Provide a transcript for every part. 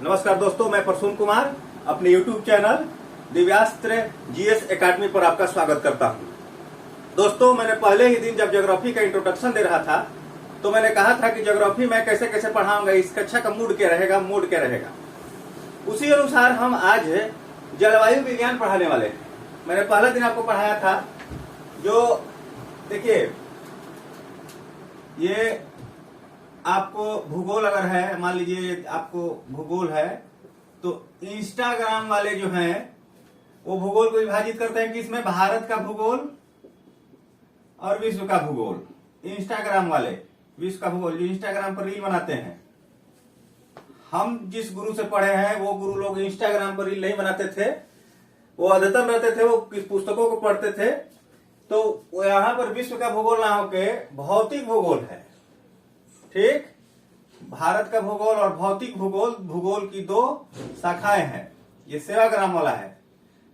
नमस्कार दोस्तों, मैं प्रसून कुमार अपने YouTube channel Divyastra GS academy पर आपका स्वागत करता हूं। दोस्तों, मैंने पहले ही दिन जब ज्योग्राफी का इंट्रोडक्शन दे रहा था तो मैंने कहा था कि ज्योग्राफी मैं कैसे कैसे पढ़ाऊंगा, इस कक्षा का मूड क्या रहेगा, मूड क्या रहेगा। उसी अनुसार हम आज जलवायु विज्ञान पढ़ाने वाले हैं। मैंने पहला दिन आपको पढ़ाया था, जो देखिए ये आपको भूगोल अगर है, मान लीजिए आपको भूगोल है, तो इंस्टाग्राम वाले जो हैं वो भूगोल को विभाजित करते हैं किसमें, भारत का भूगोल और विश्व का भूगोल। इंस्टाग्राम वाले विश्व का भूगोल, जो इंस्टाग्राम पर रील बनाते हैं। हम जिस गुरु से पढ़े हैं वो गुरु लोग इंस्टाग्राम पर रील नहीं बनाते थे, वो अद्यतन रहते थे, वो किस पुस्तकों को पढ़ते थे। तो यहां पर विश्व का भूगोल ना होके भौतिक भूगोल है। ठीक, भारत का भूगोल और भौतिक भूगोल, भूगोल की दो शाखाएं हैं। ये सेवाग्राम वाला है,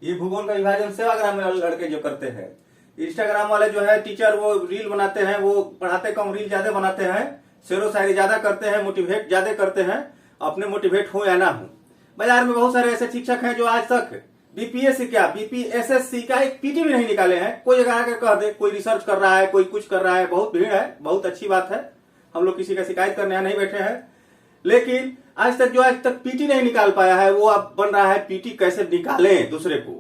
ये भूगोल का विभाजन सेवाग्राम में लड़के जो करते हैं। इंस्टाग्राम वाले जो है टीचर, वो रील बनाते हैं, वो पढ़ाते कम, रील ज्यादा बनाते हैं, शेरो शायरी ज्यादा करते हैं, मोटिवेट ज्यादा करते हैं, अपने मोटिवेट हो या ना हो। बाजार में बहुत सारे ऐसे शिक्षक हैं जो आज तक बीपीएससी क्या बीपीएसएससी का एक पीटी भी नहीं निकाले हैं। कोई जगह आकर कह दे कोई रिसर्च कर रहा है, कोई कुछ कर रहा है, बहुत भीड़ है, बहुत अच्छी बात है। हम लोग किसी का शिकायत करने नहीं बैठे हैं, लेकिन आज तक पीटी नहीं निकाल पाया है, वो अब बन रहा है पीटी कैसे निकालें दूसरे को।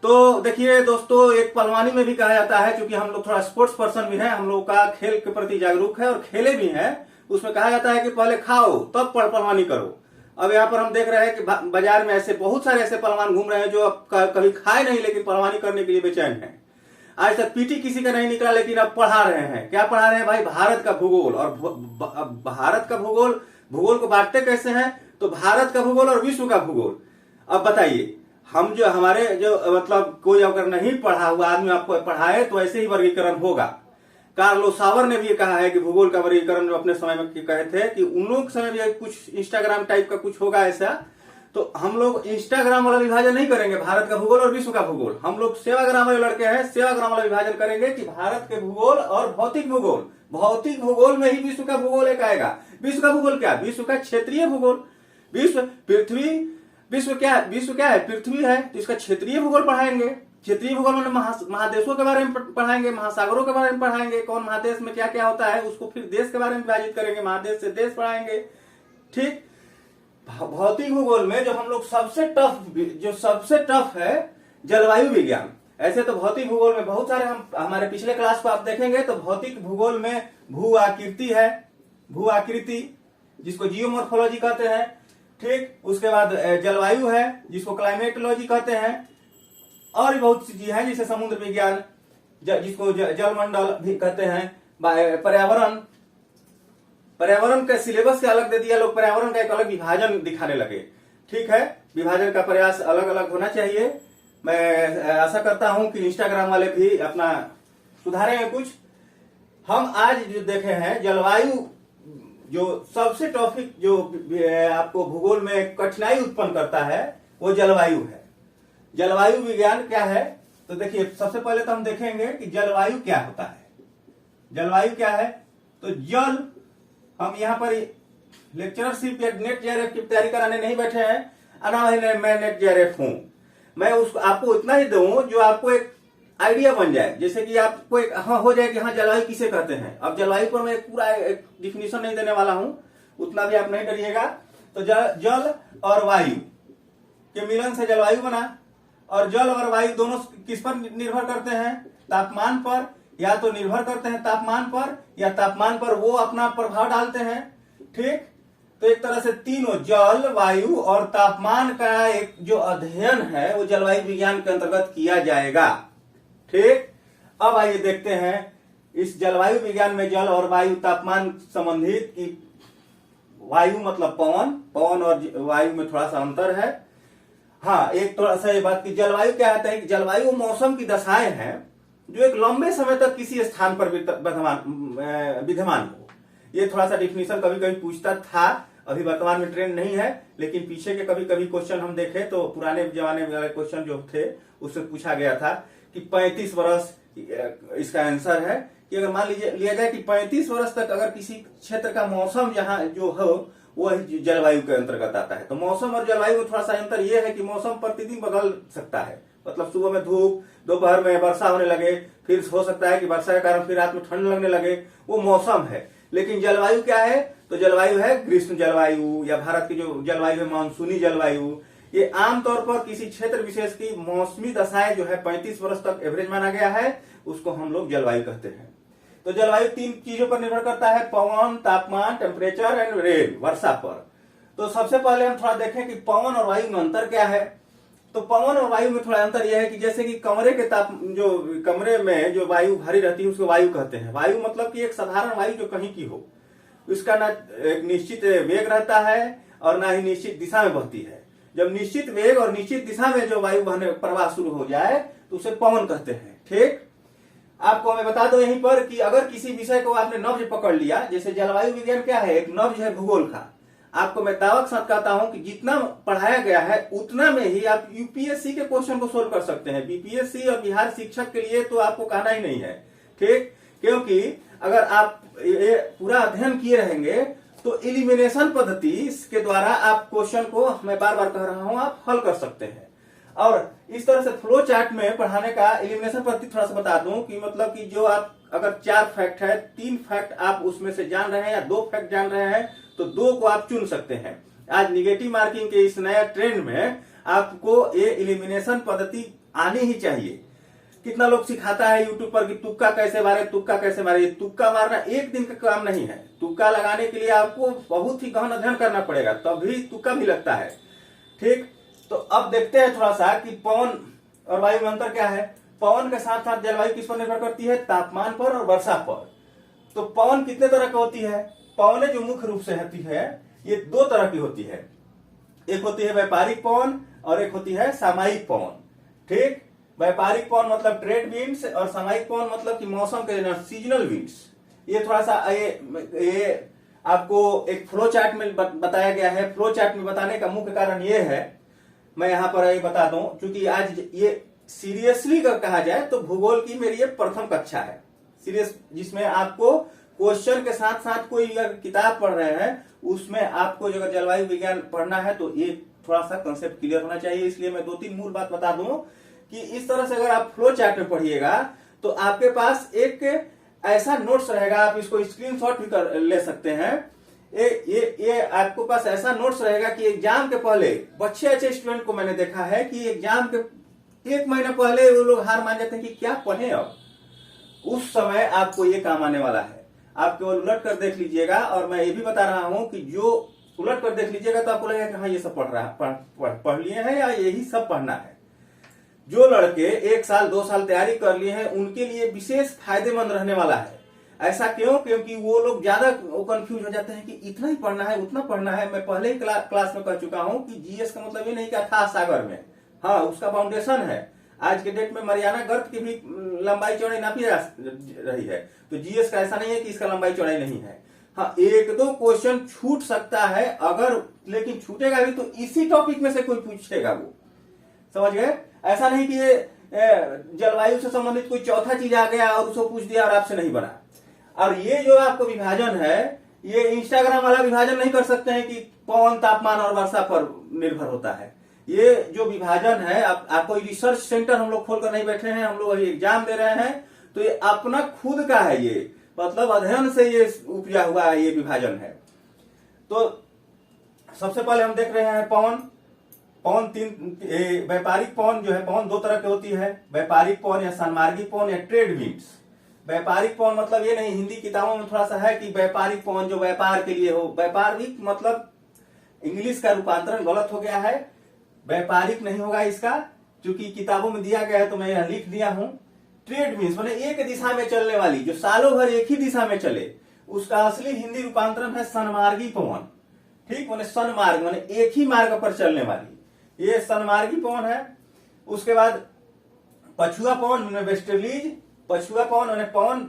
तो देखिए दोस्तों, एक पहलवानी में भी कहा जाता है, क्योंकि हम लोग थोड़ा स्पोर्ट्स पर्सन भी है, हम लोग का खेल के प्रति जागरूक है और खेले भी हैं, उसमें कहा जाता है कि पहले खाओ तब पहलवानी करो। अब यहाँ पर हम देख रहे हैं कि बाजार में ऐसे बहुत सारे ऐसे पहलवान घूम रहे हैं जो अब कभी खाए नहीं, लेकिन पहलवानी करने के लिए बेचैन है। आज तक पीटी किसी का नहीं निकला, लेकिन अब पढ़ा रहे हैं। क्या पढ़ा रहे हैं भाई? भारत का भूगोल। और भारत का भूगोल, भूगोल को बांटते कैसे हैं? तो भारत का भूगोल और विश्व का भूगोल। अब बताइए, हम जो हमारे जो मतलब कोई अगर नहीं पढ़ा हुआ आदमी आपको पढ़ाए तो ऐसे ही वर्गीकरण होगा। कार्लो सावर ने भी कहा है कि भूगोल का वर्गीकरण जो अपने समय में कहे थे कि उन लोग समय भी कुछ इंस्टाग्राम टाइप का कुछ होगा ऐसा। तो हम लोग इंस्टाग्राम वाला विभाजन नहीं करेंगे, भारत का भूगोल और विश्व का भूगोल। हम लोग सेवाग्राम वाले लड़के हैं, सेवाग्राम वाला विभाजन करेंगे कि भारत के भूगोल और भौतिक भूगोल। भौतिक भूगोल में ही विश्व का भूगोल एक आएगा। विश्व का भूगोल क्या? विश्व का क्षेत्रीय भूगोल। विश्व पृथ्वी, विश्व क्या है? पृथ्वी है, तो इसका क्षेत्रीय भूगोल पढ़ाएंगे। क्षेत्रीय भूगोल में महादेशों के बारे में पढ़ाएंगे, महासागरों के बारे में पढ़ाएंगे, कौन महादेश में क्या क्या होता है, उसको फिर देश के बारे में विभाजित करेंगे, महादेश से देश पढ़ाएंगे। ठीक, भौतिक भूगोल में जो हम लोग सबसे टफ है जलवायु विज्ञान। ऐसे तो भौतिक भूगोल में बहुत सारे, हम हमारे पिछले क्लास को आप देखेंगे तो भौतिक भूगोल में भू आकृति है, भू आकृति जिसको जियोमॉर्फोलॉजी कहते हैं। ठीक, उसके बाद जलवायु है जिसको क्लाइमेटोलॉजी कहते हैं, और भी बहुत सी चीज है जिसे समुद्र विज्ञान जिसको जलमंडल भी कहते हैं। पर्यावरण के सिलेबस से अलग दे दिया लोग, पर्यावरण का एक अलग विभाजन दिखाने लगे। ठीक है, विभाजन का प्रयास अलग अलग होना चाहिए। मैं आशा करता हूं कि इंस्टाग्राम वाले भी अपना सुधारेंगे कुछ। हम आज जो देखे हैं जलवायु, जो सबसे टॉपिक जो आपको भूगोल में कठिनाई उत्पन्न करता है वो जलवायु है। जलवायु विज्ञान क्या है? तो देखिए, सबसे पहले तो हम देखेंगे कि जलवायु क्या होता है। जलवायु क्या है? तो जल, हम यहाँ पर लेक्चरशिप या नेट जेआरएफ की तैयारी कराने नहीं बैठे हैं, मैं नेट जेआरएफ हूं। मैं उसको आपको इतना ही दूं जो आपको एक आइडिया बन जाए, जैसे कि आपको एक हो जाए कि हाँ जलवायु किसे कहते हैं। अब जलवायु पर मैं पूरा एक डिफिनीशन नहीं देने वाला हूं, उतना भी आप नहीं डरिएगा। तो जल और वायु के मिलन से जलवायु बना। और जल और वायु दोनों किस पर निर्भर करते हैं? तापमान पर। या तो निर्भर करते हैं तापमान पर, या तापमान पर वो अपना प्रभाव डालते हैं। ठीक, तो एक तरह से तीनों, जल, वायु और तापमान का एक जो अध्ययन है वो जलवायु विज्ञान के अंतर्गत किया जाएगा। ठीक, अब आइए देखते हैं इस जलवायु विज्ञान में जल और वायु तापमान संबंधित की। वायु मतलब पवन, पवन और वायु में थोड़ा सा अंतर है। हाँ, एक थोड़ा सा ये बात की जलवायु क्या होता है कि जलवायु मौसम की दशाएं हैं जो एक लंबे समय तक किसी स्थान पर विद्यमान हो। ये थोड़ा सा डिफिनीशन कभी कभी पूछता था, अभी वर्तमान में ट्रेंड नहीं है, लेकिन पीछे के कभी कभी क्वेश्चन हम देखें तो पुराने जमाने वाले क्वेश्चन जो थे उससे पूछा गया था कि 35 वर्ष इसका आंसर है कि अगर मान लीजिए लिया जाए कि 35 वर्ष तक अगर किसी क्षेत्र का मौसम जहां जो हो वही जलवायु के अंतर्गत आता है। तो मौसम और जलवायु में थोड़ा सा अंतर यह है कि मौसम प्रतिदिन बदल सकता है, मतलब सुबह में धूप, दोपहर में वर्षा होने लगे, फिर हो सकता है कि वर्षा के कारण फिर रात में ठंड लगने लगे, वो मौसम है। लेकिन जलवायु क्या है? तो जलवायु है ग्रीष्म जलवायु, या भारत की जो जलवायु है मानसूनी जलवायु। ये आमतौर पर किसी क्षेत्र विशेष की मौसमी दशाएं जो है 35 वर्ष तक एवरेज माना गया है, उसको हम लोग जलवायु कहते हैं। तो जलवायु 3 चीजों पर निर्भर करता है, पवन, तापमान, टेम्परेचर एंड रेन, वर्षा पर। तो सबसे पहले हम थोड़ा देखें कि पवन और वायु में अंतर क्या है। तो पवन और वायु में थोड़ा अंतर यह है कि जैसे कि कमरे में जो वायु भरी रहती है उसको वायु कहते हैं। वायु मतलब कि एक साधारण वायु जो कहीं की हो, उसका ना एक निश्चित वेग रहता है और ना ही निश्चित दिशा में बहती है। जब निश्चित वेग और निश्चित दिशा में जो वायु बहने प्रवाह शुरू हो जाए तो उसे पवन कहते हैं। ठीक, आपको मैं बता दो यहीं पर कि अगर किसी विषय को आपने नब्ज पकड़ लिया, जैसे जलवायु विज्ञान क्या है, एक नब्ज है भूगोल का। आपको मैं दावा के साथ कहता हूं कि जितना पढ़ाया गया है उतना में ही आप यूपीएससी के क्वेश्चन को सोल्व कर सकते हैं। बीपीएससी और बिहार शिक्षक के लिए तो आपको कहना ही नहीं है। ठीक, क्योंकि अगर आप ये पूरा अध्ययन किए रहेंगे तो एलिमिनेशन पद्धति के द्वारा आप क्वेश्चन को, मैं बार बार कह रहा हूं, आप हल कर सकते हैं। और इस तरह से फ्लो चार्ट में पढ़ाने का एलिमिनेशन पद्धति थोड़ा सा बता दूं कि मतलब कि जो आप अगर 4 फैक्ट है, 3 फैक्ट आप उसमें से जान रहे हैं या 2 फैक्ट जान रहे हैं तो 2 को आप चुन सकते हैं। आज निगेटिव मार्किंग के इस नया ट्रेंड में आपको ये एलिमिनेशन पद्धति आनी ही चाहिए। कितना लोग सिखाता है यूट्यूब पर कि तुक्का कैसे मारे, तुक्का कैसे मारे। तुक्का मारना एक दिन का काम नहीं है। तुक्का लगाने के लिए आपको बहुत ही गहन अध्ययन करना पड़ेगा, तभी तुक्का भी लगता है। ठीक, तो अब देखते हैं थोड़ा सा कि पवन और वायु में अंतर क्या है। पवन के साथ साथ जलवायु किस पर निर्भर करती है? तापमान पर और वर्षा पर। तो पवन कितने तरह की होती है? पवनें जो मुख्य रूप से होती है ये 2 तरह की होती है। एक होती है व्यापारिक पवन और एक होती है सामयिक पवन। ठीक, व्यापारिक पवन मतलब ट्रेड विंड्स और सामयिक पवन मतलब कि मौसम के सीजनल विंड्स। ये थोड़ा सा ये आपको एक फ्लो चार्ट में बताया गया है। फ्लो चार्ट में बताने का मुख्य कारण ये है, मैं यहां पर ये बता दूं, क्योंकि आज ये सीरियसली अगर कहा जाए तो भूगोल की मेरी ये प्रथम कक्षा है सीरियस, जिसमें आपको क्वेश्चन के साथ साथ कोई अगर किताब पढ़ रहे हैं उसमें आपको अगर जलवायु विज्ञान पढ़ना है तो ये थोड़ा सा कंसेप्ट क्लियर होना चाहिए। इसलिए मैं 2-3 मूल बात बता दूं कि इस तरह से अगर आप फ्लो चार्ट में पढ़िएगा तो आपके पास एक ऐसा नोट्स रहेगा, आप इसको स्क्रीनशॉट भी कर ले सकते हैं। ये आपको पास ऐसा नोट्स रहेगा कि एग्जाम के पहले अच्छे स्टूडेंट को मैंने देखा है कि एग्जाम के 1 महीना पहले वो लोग हार मान जाते हैं कि क्या पढ़े। अब उस समय आपको ये काम आने वाला है। आप केवल उलट कर देख लीजिएगा, और मैं ये भी बता रहा हूं कि जो उलट कर देख लीजिएगा तो आपको लगेगा कि हाँ ये सब पढ़ लिए हैं या यही सब पढ़ना है। जो लड़के 1 साल 2 साल तैयारी कर लिए हैं उनके लिए विशेष फायदेमंद रहने वाला है। ऐसा क्यों? क्योंकि वो लोग ज्यादा कंफ्यूज हो जाते हैं कि इतना ही पढ़ना है, उतना पढ़ना है। मैं पहले ही क्लास में कह चुका हूं कि जीएस का मतलब ये नहीं कि अथाह सागर में, हाँ उसका फाउंडेशन है। आज के डेट में मरियाना गर्त की भी लंबाई चौड़ाई नापी जा रही है, तो जीएस का ऐसा नहीं है कि इसका लंबाई चौड़ाई नहीं है। हाँ 1-2 क्वेश्चन छूट सकता है अगर, लेकिन छूटेगा भी तो इसी टॉपिक में से कोई पूछेगा, वो समझ गए। ऐसा नहीं कि ये जलवायु से संबंधित कोई चौथा चीज आ गया और उसको पूछ दिया और आपसे नहीं बना। और ये जो आपको विभाजन है, ये इंस्टाग्राम वाला विभाजन नहीं कर सकते हैं कि पवन, तापमान और वर्षा पर निर्भर होता है। ये जो विभाजन है, आप कोई रिसर्च सेंटर हम लोग खोलकर नहीं बैठे हैं, हम लोग अभी एग्जाम दे रहे हैं, तो ये अपना खुद का है। ये मतलब अध्ययन से ये उपजा हुआ ये विभाजन है। तो सबसे पहले हम देख रहे हैं पवन 3 व्यापारिक पवन जो है, पवन 2 तरह की होती है, व्यापारिक पवन या सन्मार्गी पवन या ट्रेड विंड्स। व्यापारिक पवन मतलब ये नहीं, हिंदी किताबों में थोड़ा सा है कि व्यापारिक पवन जो व्यापार के लिए हो। व्यापारिक मतलब इंग्लिश का रूपांतरण गलत हो गया है, व्यापारिक नहीं होगा इसका, क्योंकि किताबों में दिया गया है तो मैं यहां लिख दिया हूं। ट्रेड विंड्स माने एक दिशा में चलने वाली, जो सालों भर एक ही दिशा में चले, उसका असली हिंदी रूपांतरण है सन्मार्गी पवन। ठीक, माने सन्मार्ग माने एक ही मार्ग पर चलने वाली, ये सन्मार्गी पवन है। उसके बाद पछुआ पवन, वेस्टर्लीज पछुआ पवन, माने पवन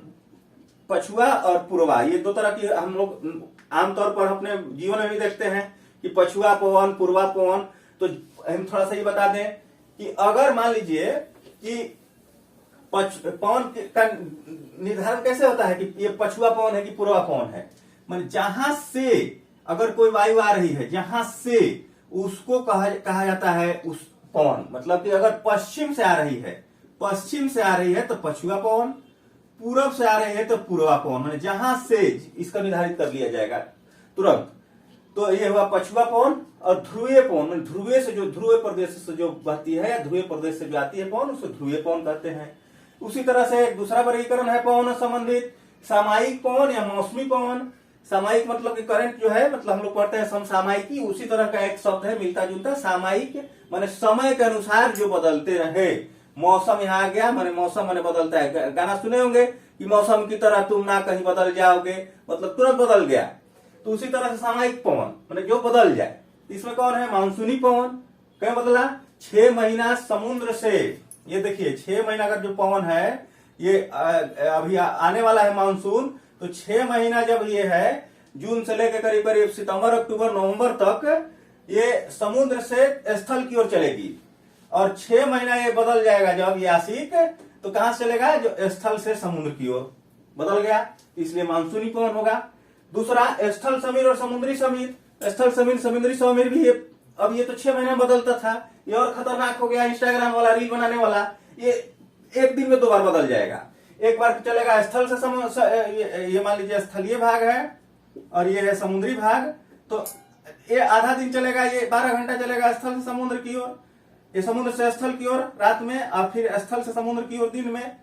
पछुआ और पूर्वा, ये 2 तरह की हम लोग आमतौर पर अपने जीवन में भी देखते हैं कि पछुआ पवन, पूर्वा पवन। तो हम थोड़ा सा ये बता दें कि अगर मान लीजिए कि पवन का निर्धारण कैसे होता है कि ये पछुआ पवन है कि पूर्वा पवन है। माने जहां से अगर कोई वायु आ रही है जहां से, उसको कहा जाता है उस पवन। मतलब कि अगर पश्चिम से आ रही है, पश्चिम से आ रही है तो पछुआ पवन, पूरब से आ रही है तो पूर्वा पवन। मैंने जहां से इसका निर्धारित कर लिया जाएगा तुरंत। तो ये हुआ पछुआ पवन। और ध्रुवीय पवन, ध्रुवीय से जो, ध्रुवीय प्रदेश से जो बहती है या ध्रुवीय प्रदेश से जो आती है पवन, उसे ध्रुवीय पवन कहते हैं। उसी तरह से एक दूसरा वर्गीकरण है पवन संबंधित, सामयिक पवन या मौसमी पवन। सामयिक मतलब कि करंट जो है, मतलब हम लोग पढ़ते हैं समसामयिकी, उसी तरह का एक शब्द है मिलता जुलता। सामयिक माने समय के अनुसार जो बदलते रहे। मौसम यहाँ आ गया, माने मौसम माने बदलता है। गाना सुने होंगे कि मौसम की तरह तुम ना कहीं बदल जाओगे, मतलब तुरंत बदल गया। तो उसी तरह से सामयिक पवन माने जो बदल जाए। इसमें कौन है? मानसूनी पवन। क्या बदला? 6 महीना समुद्र से, ये देखिए 6 महीना का जो पवन है, ये अभी आने वाला है मानसून। तो 6 महीना जब ये है, जून से लेकर करीब करीब सितंबर अक्टूबर नवंबर तक, ये समुद्र से स्थल की ओर चलेगी। और 6 महीना ये बदल जाएगा जब ये आशिक, तो कहां से चलेगा? जो स्थल से समुद्र की ओर बदल गया, इसलिए मानसूनी पवन होगा। दूसरा स्थल समीर और समुद्री समीर। स्थल समीर समुद्री समीर भी अब ये तो 6 महीने में बदलता था, ये और खतरनाक हो गया। इंस्टाग्राम वाला, रील बनाने वाला, ये एक दिन में 2 बार बदल जाएगा। एक बार चलेगा स्थल से ये मान लीजिए स्थलीय भाग है और ये है समुद्री भाग, तो ये आधा दिन चलेगा, ये 12 घंटा चलेगा स्थल से समुद्र की ओर, ये समुद्र से स्थल की ओर रात में, और फिर स्थल से समुद्र की ओर दिन में।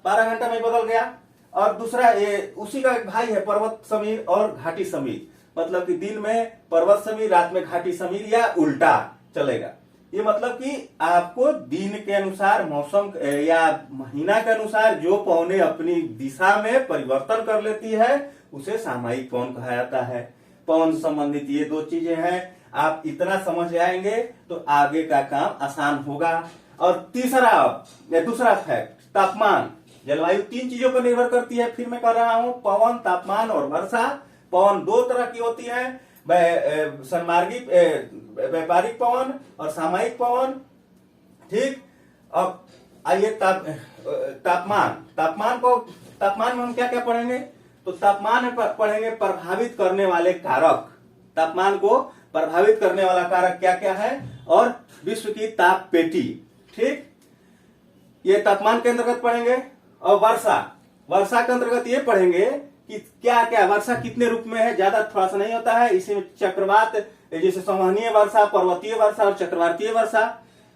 12 घंटा में बदल गया। और दूसरा ये उसी का एक भाई है पर्वत समीर और घाटी समीर। मतलब कि दिन में पर्वत समीर, रात में घाटी समीर, या उल्टा चलेगा। ये मतलब कि आपको दिन के अनुसार, मौसम या महीना के अनुसार जो पवनें अपनी दिशा में परिवर्तन कर लेती है, उसे सामयिक पवन कहा जाता है। पवन संबंधित ये 2 चीजें हैं। आप इतना समझ जाएंगे तो आगे का काम आसान होगा। और दूसरा फैक्ट, तापमान, जलवायु 3 चीजों पर निर्भर करती है। फिर मैं कह रहा हूं, पवन, तापमान और वर्षा। पवन 2 तरह की होती है, सन्मार्गी व्यापारिक पवन और सामयिक पवन। ठीक। अब आइए तापमान में हम क्या क्या पढ़ेंगे? तो तापमान में पढ़ेंगे प्रभावित करने वाले कारक। तापमान को प्रभावित करने वाला कारक क्या क्या है, और विश्व की ताप पेटी। ठीक, ये तापमान के अंतर्गत पढ़ेंगे। और वर्षा के अंतर्गत ये पढ़ेंगे कि क्या क्या वर्षा कितने रूप में है। ज्यादा थोड़ा सा नहीं होता है, इसी में चक्रवात, जैसे संवहनीय वर्षा, पर्वतीय वर्षा और चक्रवातीय वर्षा।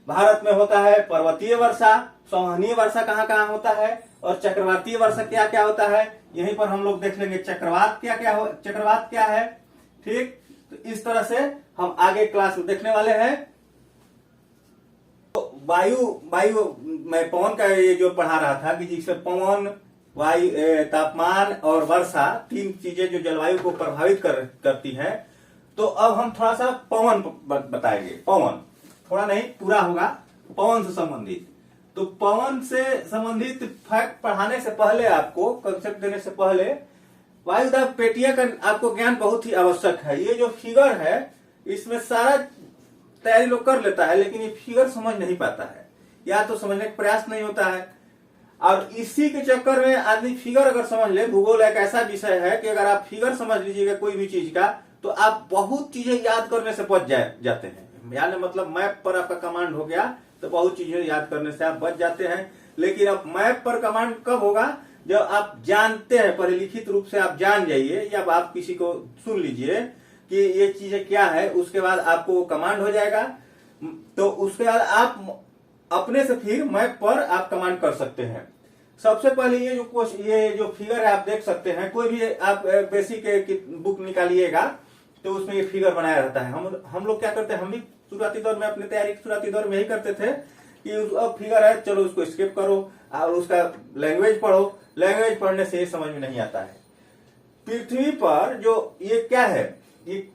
भारत में होता है पर्वतीय वर्षा। संवहनीय वर्षा कहाँ कहाँ होता है, और चक्रवातीय वर्षा क्या क्या होता है, यहीं पर हम लोग देख लेंगे। चक्रवात क्या है। ठीक, तो इस तरह से हम आगे क्लास में देखने वाले हैं। तो वायु मैं पवन का ये जो पढ़ा रहा था कि जिससे पवन, वायु, तापमान और वर्षा 3 चीजें जो जलवायु को प्रभावित करती हैं। तो अब हम थोड़ा सा पवन बताएंगे। पवन थोड़ा नहीं, पूरा होगा पवन से संबंधित। तो पवन से संबंधित फैक्ट पढ़ाने से पहले, आपको कंसेप्ट देने से पहले, वायुदाब पेटिया का आपको ज्ञान बहुत ही आवश्यक है। ये जो फिगर है, इसमें सारा तैयारी लोग कर लेता है, लेकिन ये फिगर समझ नहीं पाता है, या तो समझने का प्रयास नहीं होता है। और इसी के चक्कर में आदमी फिगर अगर समझ ले, भूगोल एक ऐसा विषय है कि अगर आप फिगर समझ लीजिएगा कोई भी चीज का, तो आप बहुत चीजें याद करने से बच जाते हैं। यानी मतलब मैप पर आपका कमांड हो गया तो बहुत चीजें याद करने से आप बच जाते हैं। लेकिन अब मैप पर कमांड कब होगा? जब आप जानते हैं, परिलिखित रूप से आप जान जाइए, या आप किसी को सुन लीजिए कि ये चीजें क्या है, उसके बाद आपको वो कमांड हो जाएगा। तो उसके बाद आप अपने से फिर मैप पर आप कमांड कर सकते हैं। सबसे पहले ये जो फिगर है आप देख सकते हैं। कोई भी आप बेसिक बुक निकालिएगा तो उसमें ये फिगर बनाया रहता है। हम लोग क्या करते हैं, हम भी शुरुआती दौर में, अपने तैयारी के शुरुआती दौर में यही करते थे कि अब फिगर है, चलो उसको स्किप करो और उसका लैंग्वेज पढ़ो। लैंग्वेज पढ़ने से समझ में नहीं आता है। पृथ्वी पर जो ये क्या है, ये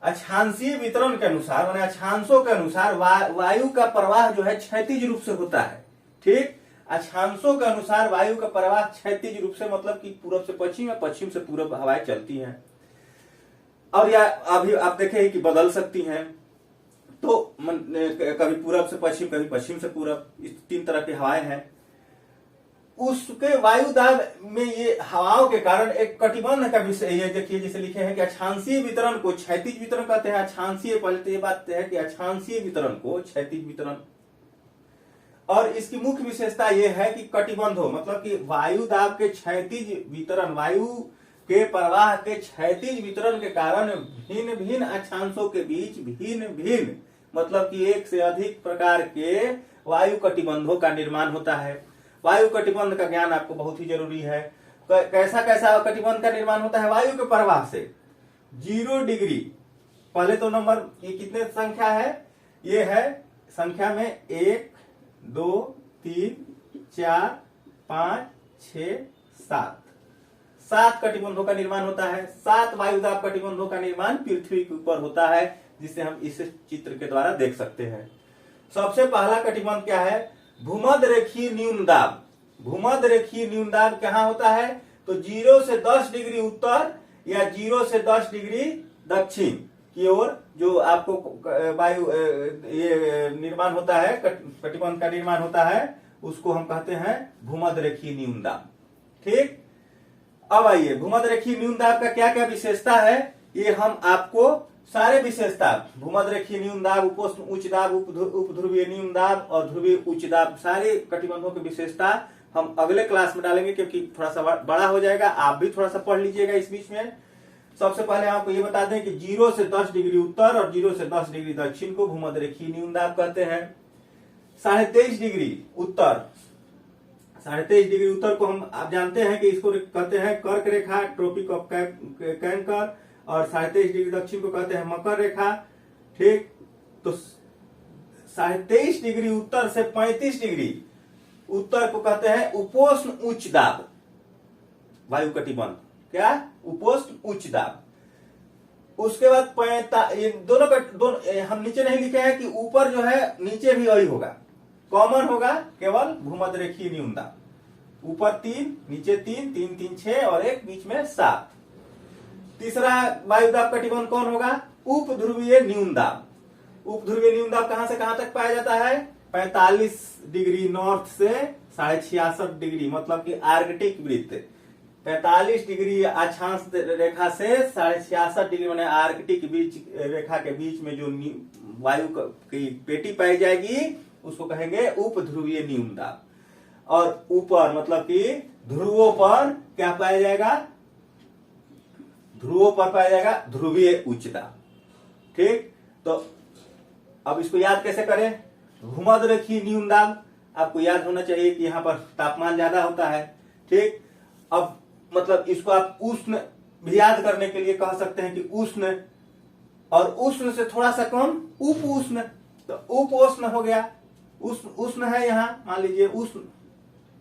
अक्षांशीय वितरण के अनुसार, माने अक्षांशों के अनुसार वायु का प्रवाह जो है क्षैतिज रूप से होता है। ठीक, अक्षांशों के अनुसार वायु का प्रवाह क्षैतिज रूप से, मतलब कि पूरब से पश्चिम या पश्चिम से पूरब हवाएं चलती हैं। और या अभी आप देखें कि बदल सकती हैं। तो कभी पूरब से पश्चिम, कभी पश्चिम से पूरब, इस 3 तरह की हवाएं हैं। उसके वायु दाब में ये हवाओं के कारण एक कटिबंध का विषय, ये देखिए जैसे लिखे हैं कि अक्षांशीय वितरण को क्षैतिज वितरण कहते हैं। अक्षांशीय, पहले तो ये बात है कि अक्षांशीय वितरण को क्षैतिज वितरण, और इसकी मुख्य विशेषता यह है कि कटिबंध हो, मतलब कि वायु दाब के क्षैतिज वितरण, वायु के प्रवाह के क्षैतिज वितरण के कारण भिन्न भिन्न अक्षांशों के बीच भिन्न भिन्न, मतलब कि एक से अधिक प्रकार के वायु कटिबंधों का निर्माण होता है। वायु कटिबंध का ज्ञान आपको बहुत ही जरूरी है। कैसा कैसा कटिबंध का निर्माण होता है? वायु के प्रवाह से 0 डिग्री, पहले तो नंबर ये कितने संख्या है? ये है संख्या में 1 2 3 4 5 6 7 कटिबंधों का निर्माण होता है। 7 वायुदाब कटिबंधों का निर्माण पृथ्वी के ऊपर होता है, जिसे हम इस चित्र के द्वारा देख सकते हैं। सबसे पहला कटिबंध क्या है? भूमध्य रेखीय न्यून दाब। भूमध्य रेखीय न्यून दाब कहाँ होता है? तो 0 से 10 डिग्री उत्तर या 0 से 10 डिग्री दक्षिण की ओर जो आपको वायु ये निर्माण होता है, कटिबंध का निर्माण होता है, उसको हम कहते हैं भूमध्य रेखीय न्यून दाब। ठीक, अब आइए भूमध्य रेखीय न्यून दाब का क्या क्या विशेषता है, ये हम आपको सारे विशेषता, भूमध्य रेखीय न्यून दाब, उपोष्ण उच्च दाब, उपध्रुवीय न्यून दाब और ध्रुवीय उच्च दाब, सारे कटिबंधों की विशेषता हम अगले क्लास में डालेंगे, क्योंकि थोड़ा सा बड़ा हो जाएगा। आप भी थोड़ा सा पढ़ लीजिएगा इस बीच में। सबसे पहले आपको ये बता दें कि 0 से 10 डिग्री उत्तर और 0 से 10 डिग्री दक्षिण को भूमध्य रेखीय न्यून दाब कहते हैं। 23.5 डिग्री उत्तर, 23.5 डिग्री उत्तर को हम आप जानते हैं कि इसको कहते हैं कर्क रेखा, ट्रॉपिक ऑफ कैंकर, और 23.5 डिग्री दक्षिण को कहते हैं मकर रेखा। ठीक, तो 23.5 डिग्री उत्तर से 35 डिग्री उत्तर को कहते हैं उपोष्ण उच्च दाब वायु कटिबंध। क्या? उपोष्ण उच्च दाब। उसके बाद ये दोनों हम नीचे नहीं लिखे हैं कि ऊपर जो है नीचे भी वही होगा, कॉमन होगा केवल भूमध्य रेखीय न्यून दाब। ऊपर 3, नीचे 3, 3 3 6 और एक बीच में 7। तीसरा वायुदाब कटिबंध कौन होगा? उपध्रुवीय न्यून दाब। उपध्रुवीय न्यून दाब कहां से कहां तक पाया जाता है? 45 डिग्री नॉर्थ से 66.5 डिग्री, मतलब कि आर्कटिक वृत्त, 45 डिग्री अक्षांश रेखा से 66.5 डिग्री मैंने आर्कटिक बीच रेखा के बीच में जो वायु की पेटी पाई जाएगी उसको कहेंगे उपध्रुवीय न्यून दाब। और ऊपर मतलब कि ध्रुवों पर क्या पाया जाएगा? ध्रुवों पर पाया जाएगा ध्रुवीय उच्च दाब। ठीक, तो अब इसको याद कैसे करें? भूमध्य रेखीय न्यून दाब आपको याद होना चाहिए कि यहाँ पर तापमान ज्यादा होता है। ठीक, अब मतलब इसको आप उष्ण भी याद करने के लिए कह सकते हैं कि उष्ण, और उष्ण से थोड़ा सा कम उप उष्ण, तो उप उष्ण हो गया। उष्ण है यहाँ, मान लीजिए उष्ण,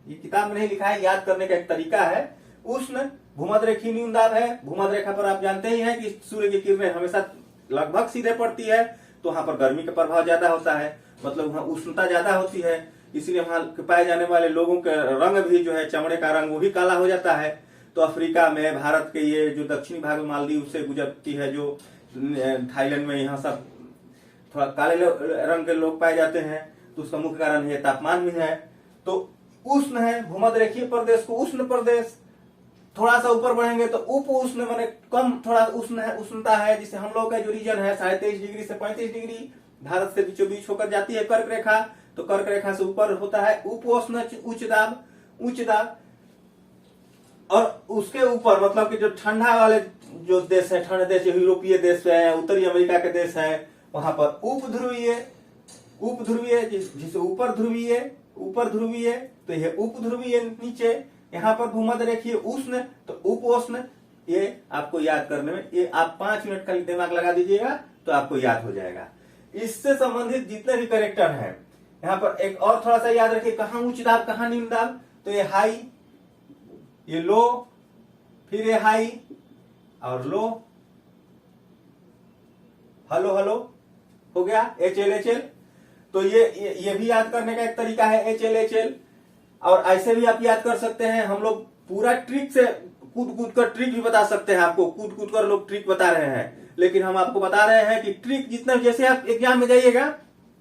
ये किताब में नहीं लिखा है, याद करने का एक तरीका है। उष्ण भूमध्य रेखीय न्यून दाब है। भूमध्य रेखा पर आप जानते ही हैं कि सूर्य की किरणें हमेशा लगभग सीधे पड़ती है, तो वहां पर गर्मी का प्रभाव ज्यादा होता है, मतलब वहां उष्णता ज्यादा होती है, इसलिए वहां पाए जाने वाले लोगों के रंग भी जो है, चमड़े का रंग वो भी काला हो जाता है। तो अफ्रीका में, भारत के ये जो दक्षिणी भाग में मालदीव से गुजरती है, जो थाईलैंड में, यहाँ सब थोड़ा काले रंग के लोग पाए जाते हैं, तो उसका मुख्य कारण ये तापमान भी है। तो उष्ण है भूमध्य रेखीय प्रदेश को उष्ण प्रदेश। थोड़ा सा ऊपर बढ़ेंगे तो उप उष्ण माने कम थोड़ा उष्ण है, उष्णता है, जिसे हम लोग का जो रीजन है 23.5 डिग्री से 35 डिग्री भारत से बीचों बीच होकर जाती है कर्क रेखा, तो कर्क रेखा से ऊपर होता है उपोष्ण उच्च दाब, उच्च दाब। और उसके ऊपर मतलब कि जो ठंडा वाले जो देश है, ठंडे देश, यूरोपीय देश है, उत्तरी अमेरिका के देश है, वहां पर उपध्रुवीय जिसे ऊपर ध्रुवीय, तो यह उपध्रुवीय नीचे, यहाँ पर भूमध्य रेखीय उष्ण, तो उपोष्ण। ये आपको याद करने में, ये आप 5 मिनट का दिमाग लगा दीजिएगा तो आपको याद हो जाएगा। इससे संबंधित जितने भी कैरेक्टर हैं, यहाँ पर एक और थोड़ा सा याद रखिए, कहाँ उच्च दाब कहाँ निम्न दाब। तो ये हाई, ये लो, फिर ये हाई और लो, हेलो हेलो हो गया, HL। तो ये भी याद करने का एक तरीका है, HL। और ऐसे भी आप याद कर सकते हैं। हम लोग पूरा ट्रिक से कूद कर ट्रिक भी बता सकते हैं आपको, कूद कर लोग ट्रिक बता रहे हैं, लेकिन हम आपको बता रहे हैं कि ट्रिक जितना, जैसे आप एग्जाम में जाइएगा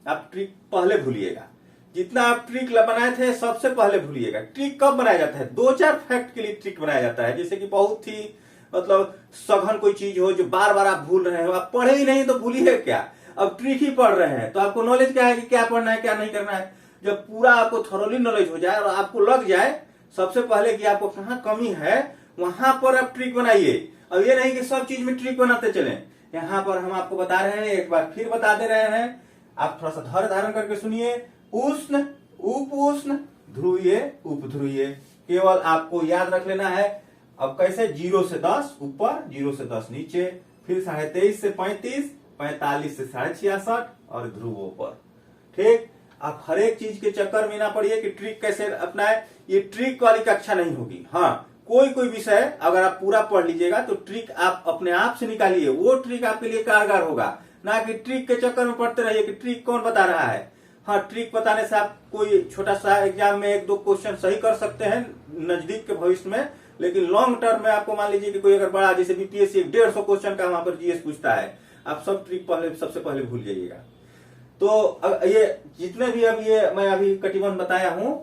आप ट्रिक पहले भूलिएगा, जितना आप ट्रिक बनाए थे सबसे पहले भूलिएगा। ट्रिक कब बनाया जाता है? 2-4 फैक्ट के लिए ट्रिक बनाया जाता है, जैसे कि बहुत ही मतलब सघन कोई चीज हो जो बार बार आप भूल रहे हो, आप पढ़े ही नहीं तो भूलिए क्या, अब ट्रिक ही पढ़ रहे हैं तो आपको नॉलेज क्या है कि क्या पढ़ना है क्या नहीं करना है। जब पूरा आपको थोरोली नॉलेज हो जाए और आपको लग जाए सबसे पहले कि आपको कहाँ कमी है, वहां पर आप ट्रिक बनाइए। अब ये नहीं कि सब चीज में ट्रिक बनाते चले। यहाँ पर हम आपको बता रहे हैं, एक बार फिर बता दे रहे हैं, आप थोड़ा सा धैर्य धारण करके सुनिए। उष्ण, उप उष्ण, ध्रुवीय, उपध्रुवीय, केवल आपको याद रख लेना है। अब कैसे? 0 से 10 ऊपर, 0 से 10 नीचे, फिर 23.5 से 35, 45 से 66.5 और ध्रुवों पर। ठीक, आप हर एक चीज के चक्कर में ना पड़िए कि ट्रिक कैसे अपनाए। ये ट्रिक वाली कक्षा नहीं होगी। हाँ, कोई कोई विषय अगर आप पूरा पढ़ लीजिएगा तो ट्रिक आप अपने आप से निकालिए, वो ट्रिक आपके लिए कारगर होगा, ना कि ट्रिक के चक्कर में पढ़ते रहिए कि ट्रिक कौन बता रहा है। हाँ, ट्रिक बताने से आप कोई छोटा सा एग्जाम में 1-2 क्वेश्चन सही कर सकते हैं नजदीक के भविष्य में, लेकिन लॉन्ग टर्म में आपको मान लीजिए कि कोई अगर बड़ा जैसे बीपीएससी 150 क्वेश्चन का वहां पर जीएस पूछता है, आप सब ट्रिक पहले सबसे पहले भूल जाइएगा। तो ये जितने भी अब ये मैं अभी कटिबंध बताया हूं,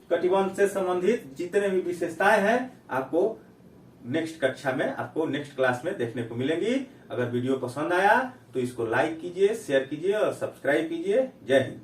कटिबंध से संबंधित जितने भी विशेषताएं हैं आपको नेक्स्ट कक्षा में, आपको नेक्स्ट क्लास में देखने को मिलेंगी। अगर वीडियो पसंद आया तो इसको लाइक कीजिए, शेयर कीजिए और सब्सक्राइब कीजिए। जय हिंद।